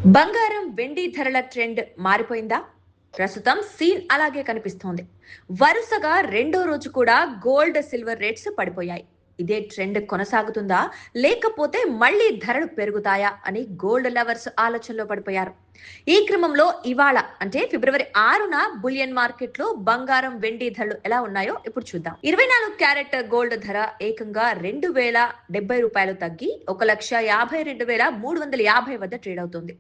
బంగారం వెండి ధరల ట్రెండ్ మారిపోయిందా? ప్రస్తుతం సీన్ అలాగే కనిపిస్తోంది. వరుసగా రెండో రోజు కూడా గోల్డ్, సిల్వర్ రేట్స్ పడిపోయాయి. ఇదే ట్రెండ్ కొనసాగుతుందా? లేకపోతే మళ్ళీ ధరలు పెరుగుతాయా అని గోల్డ్ లవర్స్ ఆలోచనలో పడిపోయారు. ఈ క్రమంలో ఇవాళ అంటే ఫిబ్రవరి 6న బులియన్ మార్కెట్ లో బంగారం, వెండి ధరలు ఎలా ఉన్నాయో ఇప్పుడు చూద్దాం. 24 క్యారెట్ గోల్డ్ ధర ఏకంగా రూ. 2070 తగ్గి 1,52,350 వద్ద ట్రేడ్ అవుతుంది.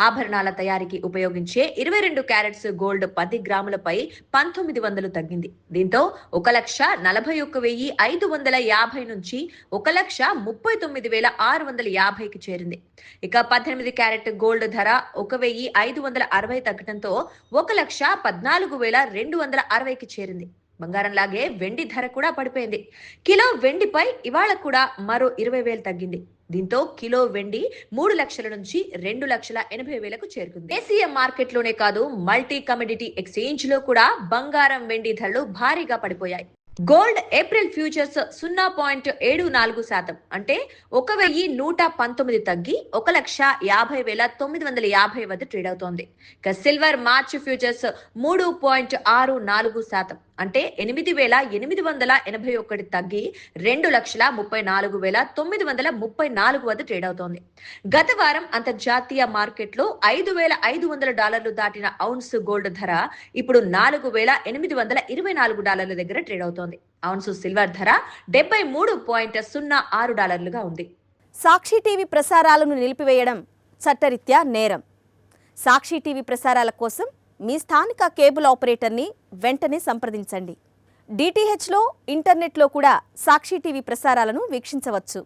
ఆభరణాల తయారీకి ఉపయోగించే 22 క్యారెట్స్ గోల్డ్ 10 గ్రాములపై 1900 తగ్గింది. దీంతో 1,41,550 నుంచి 1,39,650కి చేరింది. ఇక 18 క్యారెట్ గోల్డ్ ధర 1,560 తగ్గడంతో 1,14,260కి చేరింది. బంగారం లాగే వెండి ధర కూడా పడిపోయింది. కిలో వెండిపై ఇవాళ కూడా మరో 20,000 తగ్గింది. దీంతో కిలో వెండి 3 లక్షల నుంచి 2,80,000కు చేరుకుంది. దేశీయ మార్కెట్ లోనే కాదు, మల్టీ కమోడిటీ ఎక్స్చేంజ్ లో కూడా బంగారం, వెండి ధరలు భారీగా పడిపోయాయి. గోల్డ్ ఏప్రిల్ ఫ్యూచర్స్ 0.74% అంటే 1,119 తగ్గి 1,50,950 వద్ద ట్రేడ్ అవుతోంది. ఇక సిల్వర్ మార్చ్ ఫ్యూచర్స్ 3.64% అంటే 8,881 తగ్గి 2,34,934 వద్ద ట్రేడ్ అవుతోంది. గత వారం అంతర్జాతీయ మార్కెట్లో $5,500 దాటిన ఔన్స్ గోల్డ్ ధర ఇప్పుడు $4,824 దగ్గర ట్రేడ్ అవుతోంది. ఔన్సు సిల్వర్ ధర $73.06గా ఉంది. సాక్షి టీవీ ప్రసారాలను నిలిపివేయడం చట్టరీత్యా నేరం. సాక్షి టీవీ ప్రసారాల కోసం మీ స్థానిక కేబుల్ ఆపరేటర్ని వెంటనే సంప్రదించండి. డిటిహెచ్లో, ఇంటర్నెట్లో కూడా సాక్షి టీవీ ప్రసారాలను వీక్షించవచ్చు.